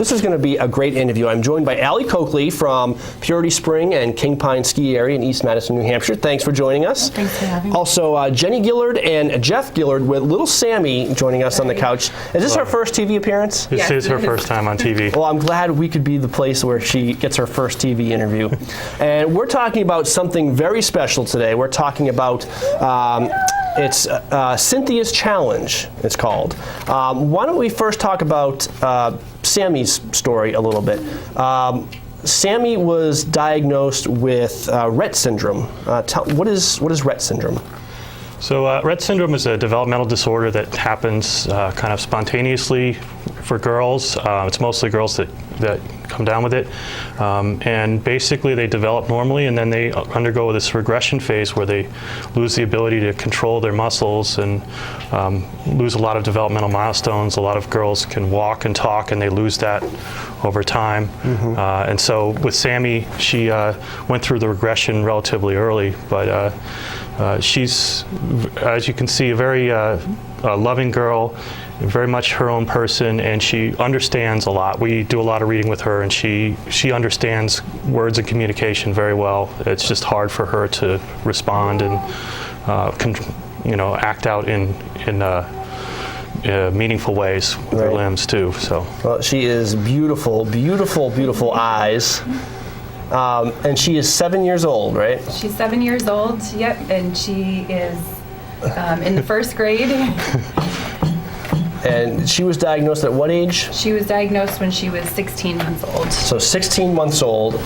This is going to be a great interview. I'm joined by Allie Coakley from Purity Spring and King Pine Ski Area in East Madison, New Hampshire. Thanks for joining us. Thanks for having me. Also, Jenny Gillard and Jeff Gillard with little Sammy joining us on the couch. Is this her first TV appearance? This is her first time on TV. Well, I'm glad we could be the place where she gets her first TV interview. And we're talking about something very special today. We're talking about it's Cynthia's Challenge, it's called. Why don't we first talk about Sammy's story a little bit. Sammy was diagnosed with Rett syndrome. What is Rett syndrome? So Rett syndrome is a developmental disorder that happens kind of spontaneously for girls. It's mostly girls that come down with it. And basically they develop normally and then they undergo this regression phase where they lose the ability to control their muscles and lose a lot of developmental milestones. A lot of girls can walk and talk and they lose that over time. Mm-hmm. And so with Sammy, she went through the regression relatively early, but she's, as you can see, a very loving girl, very much her own person, and she understands a lot. We do a lot of reading with her, and she understands words and communication very well. It's just hard for her to respond and act out in meaningful ways with her limbs too. So. Well, she is beautiful, beautiful, beautiful eyes. And she is 7 years old, right? She's 7 years old, yep, and she is in the first grade. And she was diagnosed at what age? She was diagnosed when she was 16 months old. So 16 months old.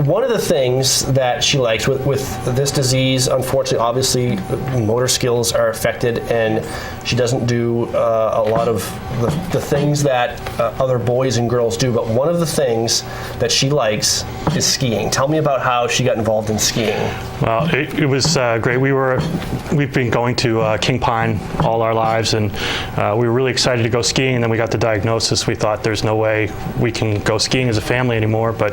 One of the things that she likes with this disease, unfortunately, obviously, motor skills are affected, and she doesn't do a lot of the things that other boys and girls do. But one of the things that she likes is skiing. Tell me about how she got involved in skiing. Well, it was great. We've been going to King Pine all our lives, and we were really excited to go skiing, and then we got the diagnosis. We thought there's no way we can go skiing as a family anymore, but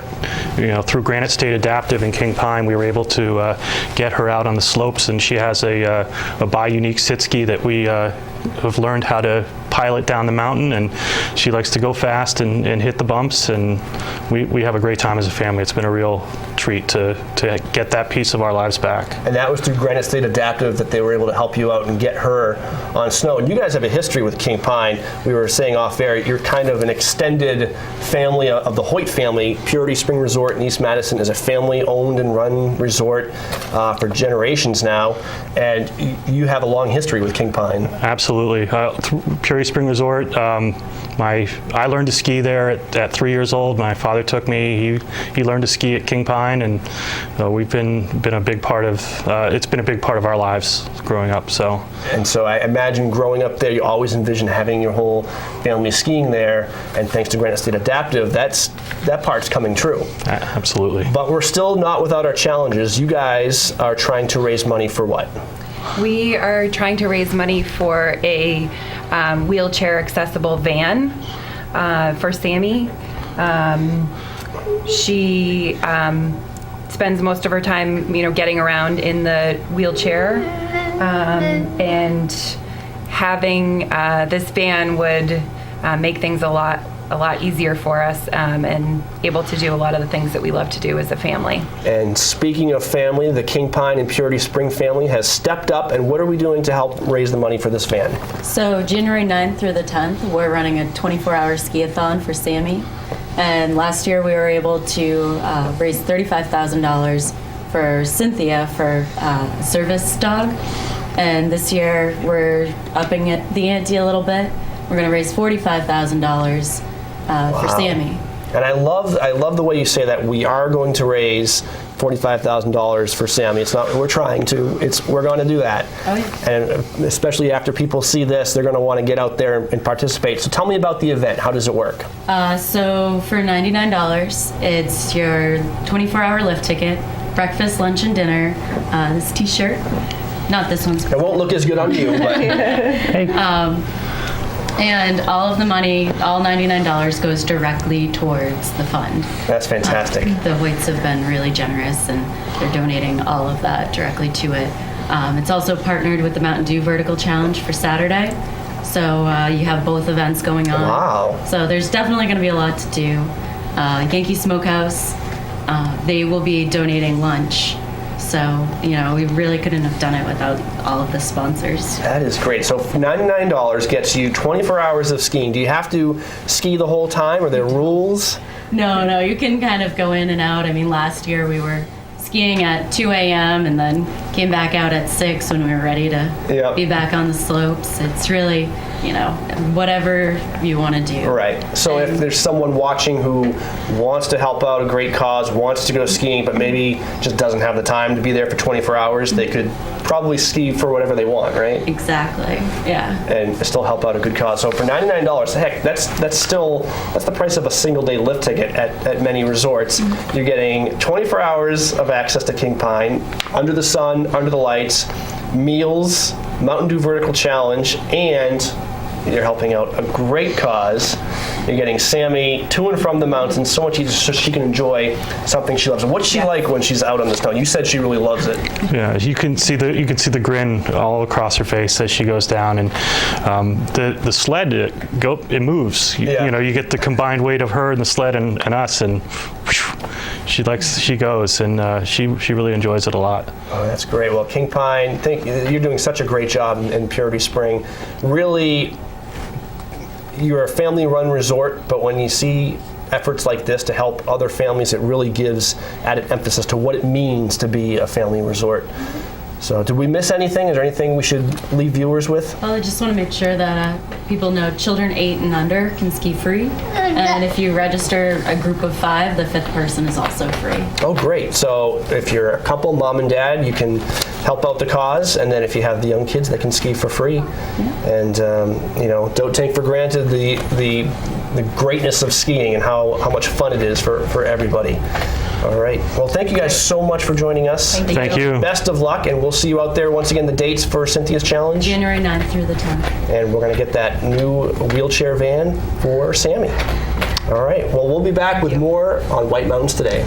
through Granite State Adaptive in King Pine, we were able to get her out on the slopes, and she has a bi-unique sit ski that we have learned how to pilot down the mountain, and she likes to go fast and hit the bumps, and we have a great time as a family. It's been a real treat to get that piece of our lives back. And that was through Granite State Adaptive that they were able to help you out and get her on snow. And you guys have a history with King Pine. We were saying off air, you're kind of an extended family of the Hoyt family. Purity Spring Resort in East Madison is a family-owned and run resort for generations now, and you have a long history with King Pine. Absolutely. Purity Spring Resort, I learned to ski there at 3 years old. My father took me. He learned to ski at King Pine, and we've been a big part of. It's been a big part of our lives growing up. So. And so I imagine growing up there, you always envision having your whole family skiing there. And thanks to Granite State Adaptive, that part's coming true. Absolutely. But we're still not without our challenges. You guys are trying to raise money for what? We are trying to raise money for a wheelchair accessible van for Sammy. She spends most of her time, getting around in the wheelchair, and having this van would make things a lot easier for us, and able to do a lot of the things that we love to do as a family. And speaking of family, the King Pine and Purity Spring family has stepped up, and what are we doing to help raise the money for this van? So January 9th through the 10th, we're running a 24-hour ski-a-thon for Sammy. And last year we were able to raise $35,000 for Cynthia for a service dog. And this year we're upping the ante a little bit. We're going to raise $45,000 for Sammy. And I love the way you say that. We are going to raise $45,000 for Sammy. It's not, we're trying to, we're going to do that. Oh, yeah. And especially after people see this, they're going to want to get out there and participate. So tell me about the event. How does it work? So for $99, it's your 24-hour lift ticket, breakfast, lunch, and dinner, this t-shirt. Not this one's. It won't look as good on you, but. And all of the money, all $99, goes directly towards the fund. That's fantastic. The Hoyts have been really generous, and they're donating all of that directly to it. It's also partnered with the Mountain Dew Vertical Challenge for Saturday. So you have both events going on. Wow. So there's definitely going to be a lot to do. Yankee Smokehouse, they will be donating lunch. So, we really couldn't have done it without all of the sponsors. That is great. So $99 gets you 24 hours of skiing. Do you have to ski the whole time? Are there rules? No, you can kind of go in and out. I mean, last year we were skiing at 2 a.m. and then came back out at 6 when we were ready to be back on the slopes. It's really, whatever you want to do. Right. So if there's someone watching who wants to help out a great cause, wants to go skiing, but maybe just doesn't have the time to be there for 24 hours, they could probably ski for whatever they want, right? Exactly. Yeah. And still help out a good cause. So for $99, heck, that's the price of a single day lift ticket at many resorts. Mm-hmm. You're getting 24 hours of access to King Pine, under the sun, under the lights, meals, Mountain Dew Vertical Challenge, and you're helping out a great cause. You're getting Sammy to and from the mountains so much easier so she can enjoy something she loves. And what's she like when she's out on the snow? You said she really loves it. Yeah, you can see the grin all across her face as she goes down, and the sled it moves. You get the combined weight of her and the sled and us, and she goes, and she really enjoys it a lot. Oh, that's great. Well, King Pine, you're doing such a great job in Purity Spring. Really, you're a family-run resort, but when you see efforts like this to help other families, it really gives added emphasis to what it means to be a family resort. So did we miss anything? Is there anything we should leave viewers with? Well, I just want to make sure that people know children 8 and under can ski free. And if you register a group of 5, the 5th person is also free. Oh, great. So if you're a couple, mom and dad, you can help out the cause. And then if you have the young kids, they can ski for free. Yeah. And, don't take for granted the greatness of skiing and how much fun it is for everybody. All right. Well, thank you guys so much for joining us. Thank you. Best of luck, and we'll see you out there. Once again, the dates for Cynthia's Challenge. January 9th through the 10th. And we're going to get that new wheelchair van for Sammy. All right. Well, we'll be back with more on White Mountains Today.